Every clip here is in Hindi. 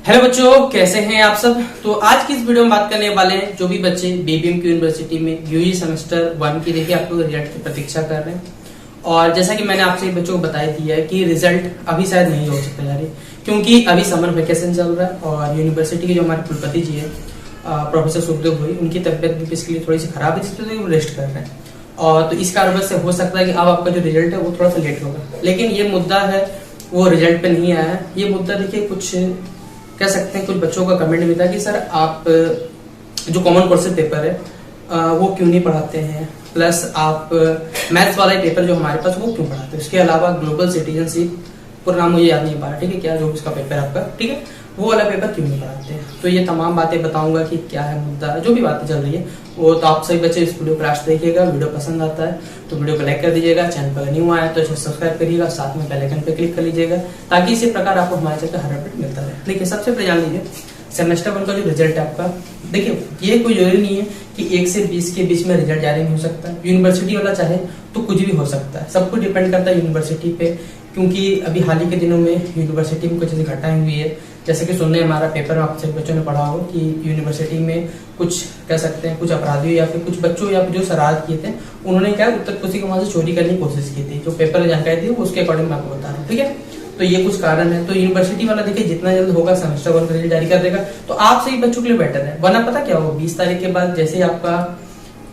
हेलो बच्चों, कैसे हैं आप सब। तो आज की इस वीडियो में बात करने वाले हैं जो भी बच्चे बीबीएमक्यू यूनिवर्सिटी में यूजी सेमेस्टर 1 की देखिए आप लोग रिजल्ट की प्रतीक्षा कर रहे हैं। और जैसा कि मैंने आपसे बच्चों को बता दिया है कि रिजल्ट अभी शायद नहीं हो सकता यार, क्योंकि अभी समर वेकेशन चल रहा है और यूनिवर्सिटी के जो हमारे कुलपति जी है प्रोफेसर सुखदेव भाई, उनकी तबियत भी पिछले थोड़ी सी खराब है, इसलिए वो रेस्ट कर रहे हैं। और तो इस कारण से हो सकता है कि अब आपका जो रिजल्ट है वो थोड़ा सा लेट होगा, लेकिन ये मुद्दा है वो रिजल्ट पे नहीं आया है। ये मुद्दा देखिए कुछ कह सकते हैं, कुछ बच्चों का कमेंट भी था कि सर आप जो कॉमन कोर्सेज पेपर है वो क्यों नहीं पढ़ाते हैं, प्लस आप मैथ्स वाला पेपर जो हमारे पास वो क्यों पढ़ाते हैं, उसके अलावा ग्लोबल सिटीजनशिप पूरा नाम मुझे याद नहीं पा रहा, ठीक है, क्या जो उसका पेपर है आपका, ठीक है, वो वाला पेपर क्यों नहीं पढ़ाते हैं। तो ये तमाम बातें बताऊंगा कि क्या है मुद्दा, जो भी बातें चल रही है वो। तो आप सभी बच्चे इस वीडियो को लास्ट देखिएगा। वीडियो पसंद आता है तो वीडियो को लाइक कर दीजिएगा, चैनल पर न्यू आया तो इसे सब्सक्राइब करिएगा, साथ में बेल आइकन पे क्लिक कर लीजिएगा ताकि इसी प्रकार आपको हमारे चैनल का हर अपडेट मिलता रहे। देखिए सबसे पहले जान लीजिए सेमेस्टर 1 का जो रिजल्ट है आपका, देखिए ये कोई जरूरी नहीं है कि 1 से 20 के बीच में रिजल्ट जारी नहीं हो सकता। यूनिवर्सिटी वाला चाहे तो कुछ भी हो सकता है, सब कुछ डिपेंड करता है यूनिवर्सिटी पे, क्योंकि अभी हाल ही के दिनों में यूनिवर्सिटी में कुछ ऐसी घटनाएं हुई है, जैसे कि सुनने हमारा पेपर में आप सभी बच्चों ने पढ़ा हो कि यूनिवर्सिटी में कुछ कह सकते हैं कुछ अपराधियों या फिर कुछ बच्चों या फिर जो शरारत किए थे उन्होंने क्या उत्तर किसी को वहां से चोरी करने की कोशिश की थी। जो पेपर में जानकारी थी उसके अकॉर्डिंग मैं आपको बता रहा हूँ, ठीक है। तो ये कुछ कारण है। तो यूनिवर्सिटी वाला देखिए जितना जल्द होगा सेमेस्टर 1 का रिजल्ट जारी कर देगा तो आप सही बच्चों के लिए बेटर है। वरना पता क्या होगा, 20 तारीख के बाद जैसे आपका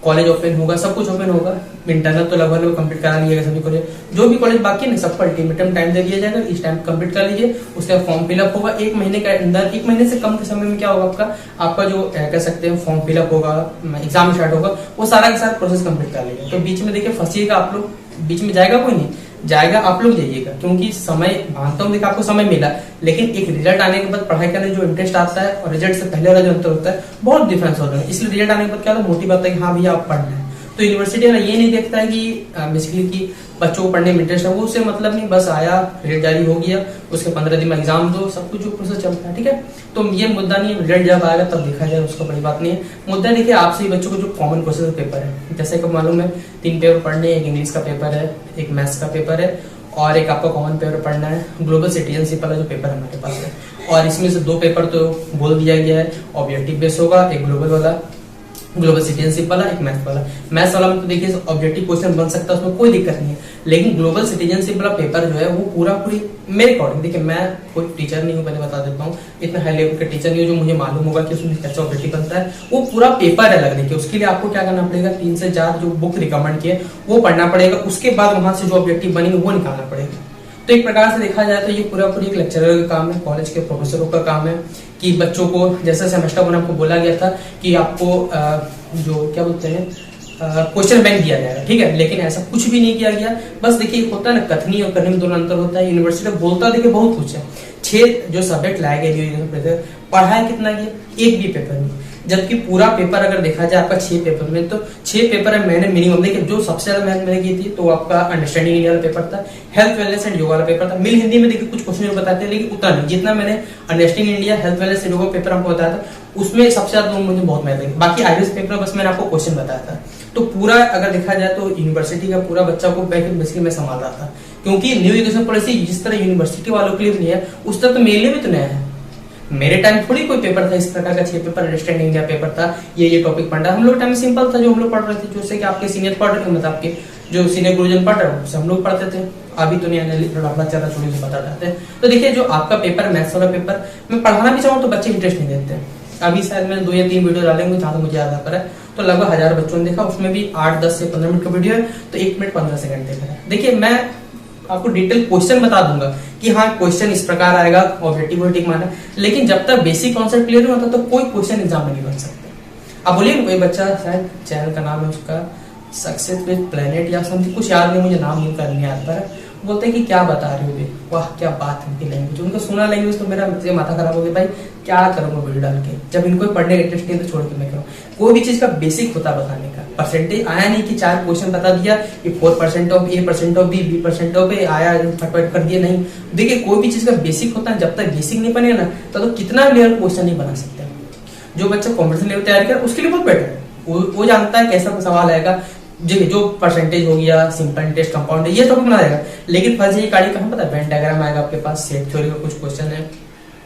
कॉलेज ओपन होगा, सब कुछ ओपन होगा, इंटरनल तो लगभग कंप्लीट करा लीजिएगा सभी कॉलेज, जो भी कॉलेज बाकी है सबको अल्टीमेटम टाइम दे दिया जाएगा, इस टाइम कंप्लीट कर लीजिए। उसके बाद फॉर्म फिलअप होगा 1 महीने के अंदर, 1 महीने से कम के समय में क्या होगा आपका जो कह सकते हैं फॉर्म फिलअप होगा, एग्जाम स्टार्ट होगा, वो सारा के सारा प्रोसेस कंप्लीट कर लीजिए। तो बीच में देखिए फंसिएगा आप लोग, बीच में जाएगा कोई नहीं, जाएगा आप लोग जाइएगा, क्योंकि समय मानता हूँ देखिए आपको समय मिला, लेकिन एक रिजल्ट आने के बाद पढ़ाई करने जो इंटरेस्ट आता है और रिजल्ट से पहले वाला जो अंतर होता है बहुत डिफरेंस होता है। इसलिए रिजल्ट आने के बाद क्या मोटिव आता है कि हाँ भैया आप पढ़ना है। तो यूनिवर्सिटी वाला ये नहीं देखता है कि बेसिकली कि बच्चों को पढ़ने में इंटरेस्ट है, वो उससे मतलब नहीं, बस आया रिजल्ट जारी हो गया उसके 15 दिन में एग्जाम दो, सब कुछ जो प्रोसेस चलता है, ठीक है। तो ये मुद्दा नहीं है, रिजल्ट जब आएगा तब देखा जाए, उसका बड़ी बात नहीं है। मुद्दा देखिए आपसे बच्चों को जो कॉमन क्वेश्चन पेपर है, जैसे कि मालूम है 3 पेपर पढ़ने, एक इंग्लिश का पेपर है, एक मैथ्स का पेपर है और एक आपका कॉमन पेपर पढ़ना है, ग्लोबल सिटीजनशिप वाला जो पेपर हमारे पास है। और इसमें से 2 पेपर तो बोल दिया गया है ऑब्जेक्टिव बेस होगा, एक ग्लोबल वाला ग्लोबल सिटीजनशिप वाला, एक मैथ्स वाला। मैथ्स वाला में तो देखिए ऑब्जेक्टिव क्वेश्चन बन सकता है, उसमें कोई दिक्कत नहीं है, लेकिन ग्लोबल सिटीजनशिप वाला पेपर जो है वो पूरी मेरे अकॉर्डिंग, देखिए मैं कोई टीचर नहीं हूँ, पहले बता देता हूँ, इतना हाई लेवल का टीचर नहीं हूँ जो मुझे मालूम होगा कि उसमें कैसा ऑब्जेक्टिव बनता है। वो पूरा पेपर है अलग, देखिए उसके लिए आपको क्या करना पड़ेगा, 3 से 4 जो बुक रिकमेंड किए वो पढ़ना पड़ेगा, उसके बाद वहां से जो ऑब्जेक्टिव बनेंगे वो निकालना पड़ेगा। तो एक प्रकार से देखा जाए तो ये पूरा एक लेक्चरर का काम है, कॉलेज के प्रोफेसरों का काम है कि बच्चों को, जैसे सेमेस्टर 1 आपको बोला गया था कि आपको जो क्या बोलते हैं क्वेश्चन बैंक दिया जाएगा, ठीक है, लेकिन ऐसा कुछ भी नहीं किया गया। बस देखिए होता है ना, कथनी और करनी में दोनों अंतर होता है। यूनिवर्सिटी बोलता देखिए बहुत कुछ है, 6 जो सब्जेक्ट लाए गए, पढ़ाया कितना गया, एक भी पेपर नहीं, जबकि पूरा पेपर अगर देखा जाए आपका 6 पेपर में, तो 6 पेपर है मैंने मिनिमम, देखिए जो सबसे ज्यादा मेहनत मैंने की थी तो आपका अंडरस्टैंडिंग इंडिया वाला पेपर था, हेल्थ वेलनेस एंड योगा वाला पेपर था। मिल हिंदी में देखिए कुछ क्वेश्चन बताते हैं, लेकिन उतना नहीं जितना मैंने understanding India, health wellness and yoga paper आपको बताया था, उसमें सबसे ज्यादा मुझे बहुत मेहनत लगी। बाकी आईएएस पेपर बस मैंने आपको क्वेश्चन बताया था। तो पूरा अगर देखा जाए तो यूनिवर्सिटी का पूरा बच्चा को बेसिकली मैं संभाल रहा था, क्योंकि न्यू एजुकेशन पॉलिसी जिस तरह यूनिवर्सिटी वालों के लिए नहीं है उस तरह तो मेरे लिए भी तो नया है। मेरे टाइम थोड़ी कोई पेपर था इस प्रकार का, 6 पेपर अंडरस्टैंडिंग इंडिया पेपर था, ये टॉपिक पढ़ना। हम लोग टाइम सिंपल था जो हम लोग पढ़ रहे थे, जैसे कि आपके सीनियर पढ़ रहे थे, मतलब आपके जो सीनियर गुरुजन पढ़ रहे हैं उससे हम लोग पढ़ते थे। अभी तो नहीं लफड़ा चल रहा, थोड़ी सी बता जाते हैं। तो देखिए जो आपका पेपर मैथ्स वाला पेपर मैं पढ़ाना भी चाहूँ तो बच्चे इंटरेस्ट नहीं देते हैं। अभी शायद मैंने 2 या 3 वीडियो डालेंगे जहां तो मुझे याद आता है, तो लगभग 1000 बच्चों ने देखा, उसमें भी 8, 10 से 15 मिनट का वीडियो है, तो 1 मिनट 15 सेकंड देख रहा है। देखिए मैं आपको डिटेल क्वेश्चन बता दूंगा कि हाँ क्वेश्चन इस प्रकार आएगा, ऑब्जेक्टिव माना, लेकिन जब तक बेसिक कॉन्सेप्ट क्लियर नहीं होता तो कोई क्वेश्चन एग्जाम में नहीं बन सकते। अब बोलिए कोई बच्चा, शायद चैनल का नाम है उसका सक्सेस विद प्लेनेट या समथिंग, कुछ याद नहीं, मुझे नाम नहीं करने आता है, बोलते हैं कि क्या बता रहे हो बे, वाह क्या बात है उनकी लैंग्वेज, उनको सुना लैंग्वेज तो मेरा माथा खराब हो गया, भाई क्या करूंगा वीडियो डाल के, जब इनको पढ़ने का इंटरेस्ट नहीं तो छोड़ के मैं करूँ। कोई भी चीज का बेसिक होता बताने का, परसेंटेज आया नहीं कि 4 क्वेश्चन बता दिया कि 4% of A, percent of B, B% of A आया, फटफट कर दिया, नहीं। देखिए कोई भी चीज का बेसिक होता है, जब तक बेसिक नहीं बनेगा ना तो कितना लेवल क्वेश्चन नहीं बना सकते। जो बच्चा कॉम्पिटिशन लेवल तैयार कर उसके लिए बहुत बेटर है, वो जानता है कैसा सवाल आएगा, जो परसेंटेज हो गया, सिंपल इंटरेस्ट, कंपाउंड, ये सब बना देगा। लेकिन फर्स्ट ये गाड़ी कहाँ पता है, वेन डायग्राम आएगा आपके पास, सेट थ्योरी का कुछ क्वेश्चन है,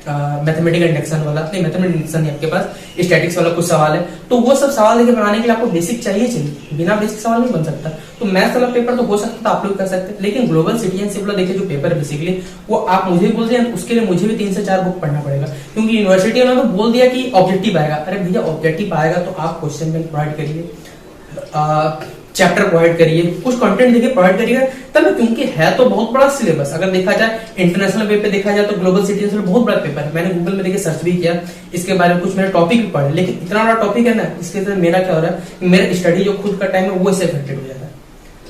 मैथमेटिकल इंडक्शन वाला, नहीं मैथमेटिकल इंडक्शन नहीं, आपके पास स्टैटिक्स वाला कुछ सवाल है, तो वो सब सवाल लेके बनाने के लिए आपको बेसिक चाहिए, बिना बेसिक सवाल नहीं बन सकता। तो मैथ्स वाला पेपर तो हो सकता था आप लोग कर सकते हैं, लेकिन ग्लोबल सिटीजनशिप वाला देखिए जो पेपर है बेसिकली वो आप मुझे बोल रहे हैं, उसके लिए मुझे भी 3 से 4 बुक पढ़ना पड़ेगा, क्योंकि यूनिवर्सिटी ने तो बोल दिया कि ऑब्जेक्टिव आएगा। अरे भैया ऑब्जेक्टिव आएगा तो आप क्वेश्चन बैंक प्रोवाइड करिए, चैप्टर प्रोवाइड करिए, कुछ कंटेंट देखिए प्रोवाइड करिएगा तब, क्योंकि है तो बहुत बड़ा सिलेबस। अगर देखा जाए इंटरनेशनल वे पे देखा जाए तो ग्लोबल सिटीजनशिप बहुत बड़ा पेपर है। मैंने गूगल में देखिए सर्च भी किया इसके बारे में, कुछ मैंने टॉपिक भी पढ़े, लेकिन इतना बड़ा टॉपिक है ना, इसके अंदर मेरा क्या हो रहा है, मेरा स्टडी जो खुद का टाइम है वो इससे अफेक्टेड हो जाता है।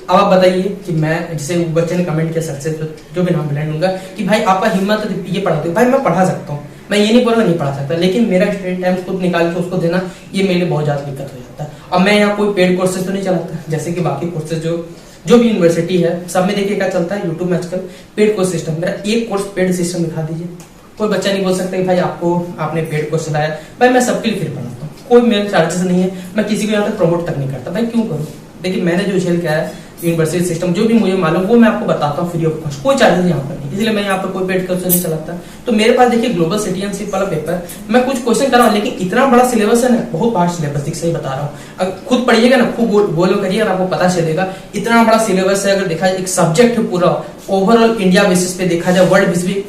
अब आप बताइए कि मैं, जैसे बच्चे ने कमेंट किया सक्सेस पे, जो भी नाम बुलाएंगे उनका, कि भाई आपका हिम्मत ये पढ़ाते हो, भाई मैं पढ़ा सकता हूँ, मैं ये नहीं बोल रहा नहीं पढ़ा सकता, लेकिन मेरा स्टडी टाइम खुद निकाल के उसको देना ये मेरे लिए बहुत ज्यादा दिक्कत हो जाता है। अब मैं यहाँ कोई पेड कोर्सेज तो नहीं चलाता, जैसे कि बाकी कोर्सेज जो भी यूनिवर्सिटी है सब में देखिए क्या चलता है, यूट्यूब में आजकल पेड कोर्स सिस्टम, मेरा एक कोर्स पेड सिस्टम दिखा दीजिए। कोई बच्चा नहीं बोल सकता कि भाई आपने पेड कोर्स चलाया, भाई मैं सबके लिए फ्री पढ़ाता हूँ, कोई मेरे चार्जेस नहीं है, मैं किसी को यहाँ तक प्रमोट तक नहीं करता, भाई क्यों करूँ। देखिए मैंने जो झेल किया है यूनिवर्सिटी सिस्टम, जो भी मुझे मालूम वो मैं आपको बताता हूँ फ्री ऑफ कॉस्ट, कोई चार्जेस यहाँ पर नहीं, इसलिए मैं यहाँ पर कोई पेड कोर्स नहीं चलाता। तो मेरे पास देखिए ग्लोबल सिटीजनशिप वाला पेपर, मैं कुछ क्वेश्चन कर रहा हूँ, लेकिन इतना बड़ा सिलेबस है ना, बहुत बार सिलेबस सही बता रहा हूँ, अगर खुद पढ़िएगा ना, खूब बोलो करिए और आपको पता चलेगा इतना बड़ा सिलेबस है। अगर देखा जाए एक सब्जेक्ट है पूरा, ओवरऑल इंडिया बेसिस पे देखा जाए, वर्ल्ड बेसिस पे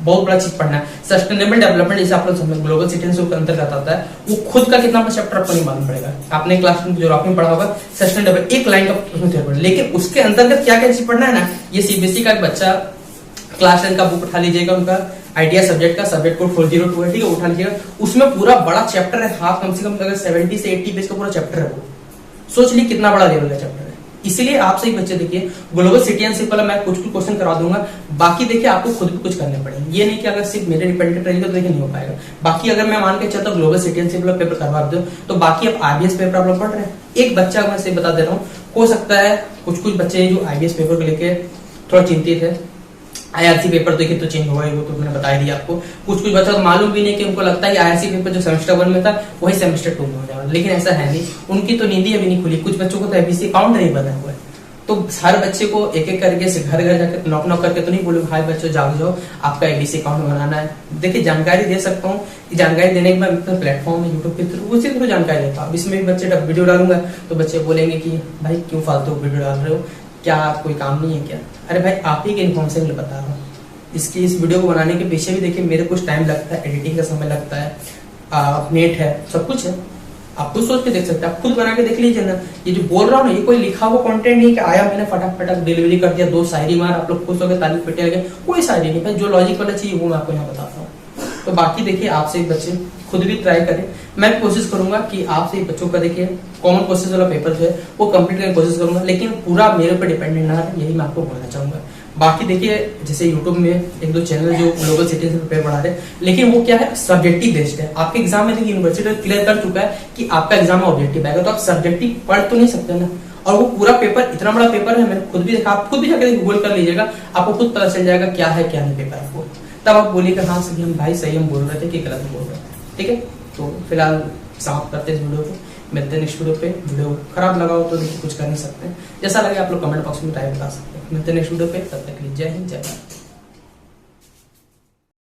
बहुत बड़ा चीज पढ़ना है। सस्टेनेबल डेवलपमेंट जैसे आप लोग समझ, ग्लोबल सिटीजनशिप के अंतर्गत आता है, वो खुद का कितना बड़ा चैप्टर आपको नहीं मालूम पड़ेगा। आपने क्लास में जो आपने पढ़ा होगा सस्टेनेबल, एक लाइन का उसमें पढ़ा, लेकिन उसके अंतर्गत क्या क्या चीज पढ़ना है ना, ये सीबीएसई का एक बच्चा क्लास 10 का बुक उठा लीजिएगा, उनका आइडिया सब्जेक्ट का, सब्जेक्ट कोड 402 है, ठीक है, उठा लीजिएगा, उसमें पूरा बड़ा चैप्टर है, हाफ कम से कम अगर 70 से 80 पेज का पूरा चैप्टर है, वो सोच ली कितना बड़ा लेवल का चैप्टर है। इसलिए आप सही बच्चे देखिए ग्लोबल सिटीजनशिप वाला मैं कुछ क्वेश्चन करवा दूंगा, बाकी देखिए आपको खुद भी कुछ करने पड़ेंगे, ये नहीं कि अगर सिर्फ मेरे डिपेंडेंट रहेगा तो देखिए नहीं हो पाएगा। बाकी अगर मैं मान के चलता हूँ ग्लोबल सिटीजनशिप वाला पेपर करवा दो, तो बाकी अब आईबीएस पेपर आप लोग पढ़ रहे हैं, एक बच्चा मैं से बता दे रहा हूँ, हो सकता है कुछ बच्चे जो आईबीएस पेपर को लेके थोड़ा चिंतित है, आईआरसी पेपर देखिए तो चेंज हुआ है, वो तो मैंने बता दिया आपको। कुछ बच्चा तो मालूम भी नहीं कि उनको लगता है कि आईआरसी पेपर जो सेमेस्टर 1 में था वही सेमेस्टर 2 में हो जाएगा, लेकिन ऐसा है नहीं, उनकी तो नींद ही अभी नहीं खुली। कुछ बच्चों को तो एबीसी अकाउंट नहीं बना हुआ है, तो हर बच्चे को एक एक करके से घर जाकर नॉक करके तो नहीं बोलूंगा हाय बच्चों जाग जाओ आपका एबीसी अकाउंट बनाना है। देखिए जानकारी दे सकता हूँ, जानकारी देने के बाद प्लेटफॉर्म है यूट्यूब के थ्रू, उसी थ्रू जानकारी देता हूँ। अब इसमें भी बच्चे जब वीडियो डालूंगा तो बच्चे बोलेंगे कि भाई क्यों फालतू वीडियो डाल रहे हो, क्या कोई काम नहीं है क्या। अरे भाई आप ही के इन्फॉर्मेशन बता रहा हूँ, इस वीडियो को बनाने के पीछे भी देखिए मेरे कुछ टाइम लगता है, एडिटिंग का समय लगता है, नेट है, सब कुछ है, आप खुद सोच के देख सकते हैं, आप खुद बना के देख लीजिए ना। ये जो बोल रहा हूँ ना, ये कोई लिखा हुआ कंटेंट नहीं कि आया मैंने फटाफट डिलीवरी कर दिया, 2 शायरी मार आप लोग खुश हो गए, तारीफ पिटे गए, कोई शायरी नहीं है। जो लॉजिक वाला चाहिए वो मैं आपको यहाँ बताता हूँ। तो बाकी देखिए आपसे बच्चे खुद भी ट्राई करें, मैं कोशिश करूंगा कि आपसे बच्चों का देखिए कॉमन क्वेश्चन वाला पेपर जो है वो कंप्लीट करने की कोशिश करूंगा, लेकिन पूरा मेरे पर डिपेंडेंट ना है, यही मैं आपको बोलना चाहूंगा। बाकी देखिए जैसे YouTube में 1-2 चैनल जो ग्लोबल सिटीजन पेपर पढ़ा रहे हैं, लेकिन वो क्या है सब्जेक्टिव बेस्ड है। आपके एग्जाम में देखिए यूनिवर्सिटी क्लियर कर चुका है कि आपका एग्जाम में ऑब्जेक्टिव आएगा, तो आप सब्जेक्टिव पढ़ तो नहीं सकते ना। और वो पूरा पेपर इतना बड़ा पेपर है, मैंने खुद भी देखा, आप खुद भी जाकर गूगल कर लीजिएगा, आपको खुद पता चल जाएगा क्या है क्या नहीं पेपर आपको, तब आप बोलिएगा हाँ सही हम भाई सही हम बोल रहे थे कि गलत बोल रहे थे। ठीक है, तो फिलहाल समाप्त करते हैं इस वीडियो को, मिलते हैं नेक्स्ट वीडियो पे। वीडियो खराब लगा हो तो देखिए कुछ कर नहीं सकते, जैसा लगे आप लोग कमेंट बॉक्स में राय बता सकते हैं। मिलते हैं नेक्स्ट वीडियो पे, तब तक के लिए जय हिंद जय भारत।